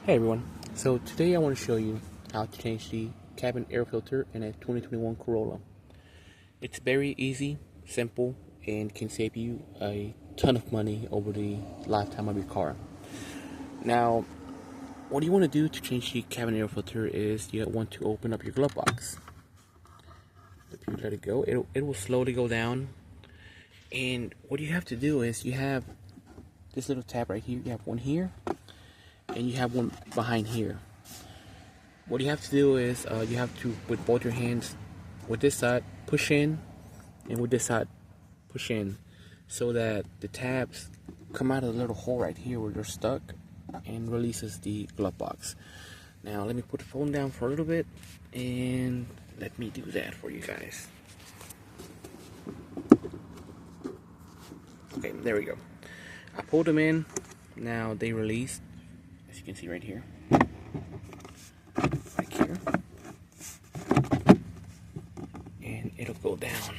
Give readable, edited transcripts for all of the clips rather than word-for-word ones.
Hey everyone, so today I want to show you how to change the cabin air filter in a 2021 Corolla. It's very easy, simple, and can save you a ton of money over the lifetime of your car. Now, what you want to do to change the cabin air filter is you want to open up your glove box. If you let it go, it will slowly go down. And what you have to do is you have this little tab right here, you have one here, and you have one behind here. What you have to do is you have to, with both your hands, with this side push in and with this side push in, so that the tabs come out of the little hole right here where they're stuck and releases the glove box. Now let me put the phone down for a little bit and let me do that for you guys. Okay, there we go. I pulled them in. Now they released, as you can see right here. Right here. And it'll go down.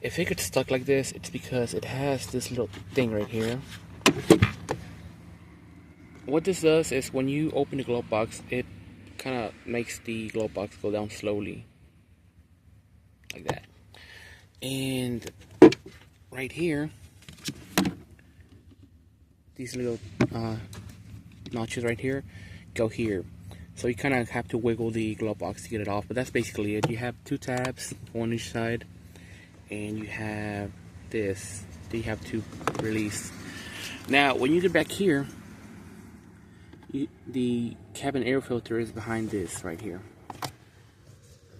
If it gets stuck like this, it's because it has this little thing right here. What this does is when you open the glove box, it kind of makes the glove box go down slowly. Like that. And right here, these little notches right here go here, so you kind of have to wiggle the glove box to get it off, but that's basically it. You have two tabs, one on each side, and you have this that you have to release. Now when you get back here, the cabin air filter is behind this right here.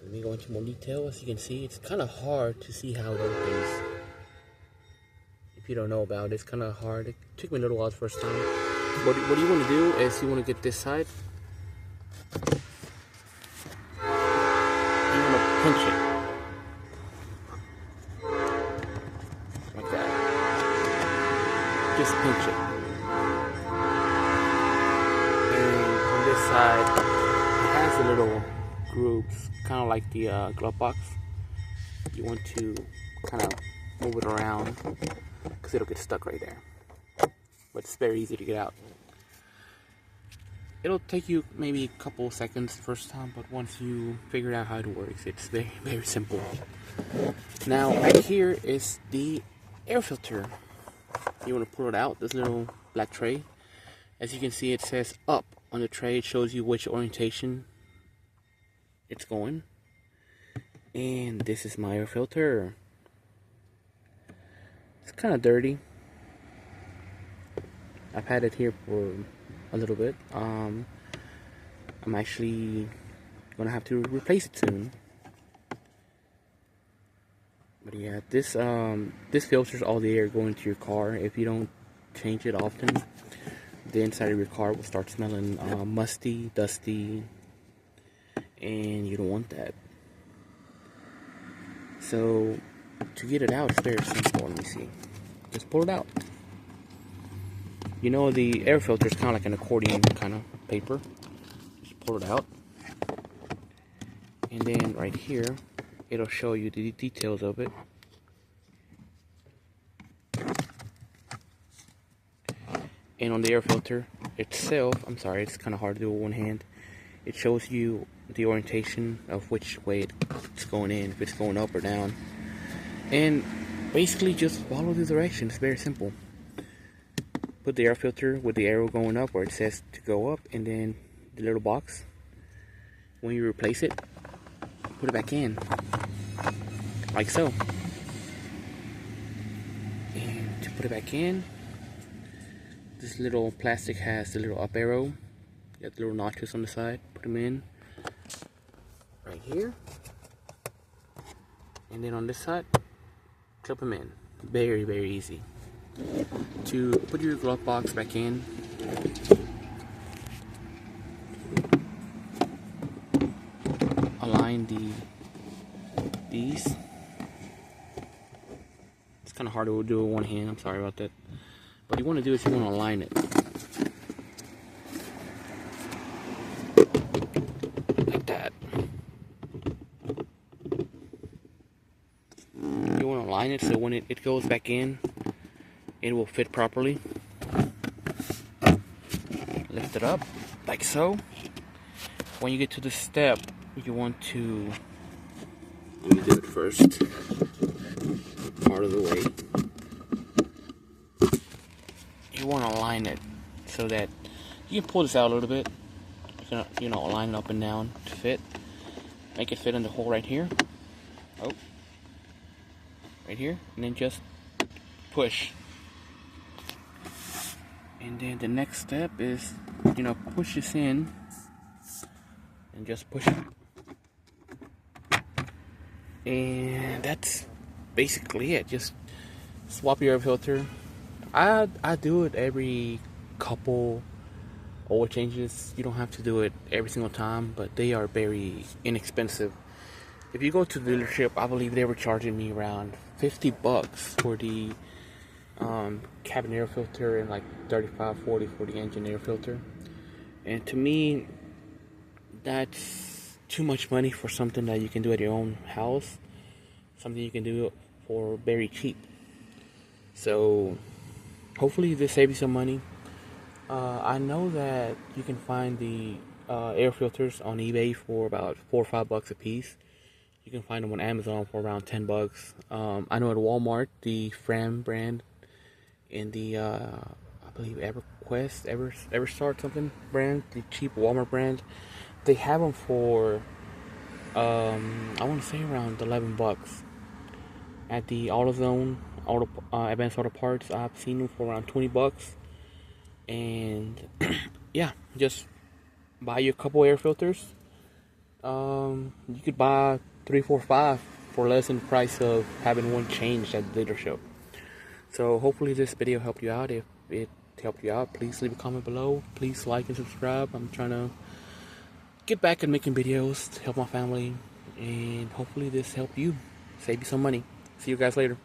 Let me go into more detail. As you can see, it's kind of hard to see how it opens. If you don't know about it, it's kind of hard. It took me a little while the first time. What you want to do is you want to get this side. You want to pinch it. Like that. Just pinch it. And on this side, it has the little grooves, kind of like the glove box. You want to kind of move it around, because it'll get stuck right there. But it's very easy to get out. It'll take you maybe a couple seconds the first time, but once you figure out how it works, it's very, very simple. Now, right here is the air filter. You want to pull it out, this little black tray. As you can see, it says up on the tray. It shows you which orientation it's going. And this is my air filter. It's kind of dirty. I've had it here for a little bit. I'm actually gonna have to replace it soon. But yeah, this filters all the air going to your car. If you don't change it often, the inside of your car will start smelling musty, dusty, and you don't want that. So to get it out, it's very simple. Let me see. Just pull it out. You know, the air filter is kind of like an accordion kind of paper. Just pull it out. And then right here, it'll show you the details of it. And on the air filter itself, I'm sorry, it's kind of hard to do with one hand. It shows you the orientation of which way it's going in, if it's going up or down. And basically just follow the directions. It's very simple. Put the air filter with the arrow going up where it says to go up, and then the little box. When you replace it, put it back in. Like so. And to put it back in, this little plastic has the little up arrow. You got the little notches on the side. Put them in. Right here. And then on this side, clip them in. Very, very easy. To put your glove box back in, align these. It's kind of hard to do with one hand. I'm sorry about that. What you want to do is you want to align it like that. You want to align it so when it goes back in, it will fit properly. Lift it up. like so. When you get to this step, you want to, let me do it first, part of the way. You want to align it so that you can pull this out a little bit. You know, align it up and down to fit. Make it fit in the hole right here. Oh, right here, and then just push. And then the next step is, you know, push this in and just push it. And that's basically it. Just swap your air filter. I do it every couple oil changes. You don't have to do it every single time, but they are very inexpensive. If you go to the dealership, I believe they were charging me around $50 for the cabin air filter and like $35-$40 for the engine air filter. And to me, that's too much money for something that you can do at your own house. Something you can do for very cheap. So hopefully this saves you some money. I know that you can find the air filters on eBay for about $4 or $5 a piece. You can find them on Amazon for around $10. I know at Walmart, the Fram brand and the I believe EverQuest, EverStart something brand, the cheap Walmart brand, they have them for I want to say around $11. At the AutoZone, Advanced Auto Parts, I've seen them for around $20. And yeah, just buy you a couple air filters. You could buy 3, 4, 5 for less than the price of having one changed at the dealership. So hopefully this video helped you out. If it helped you out, please leave a comment below. Please like and subscribe. I'm trying to get back and making videos to help my family, and hopefully this helped you, save you some money. See you guys later.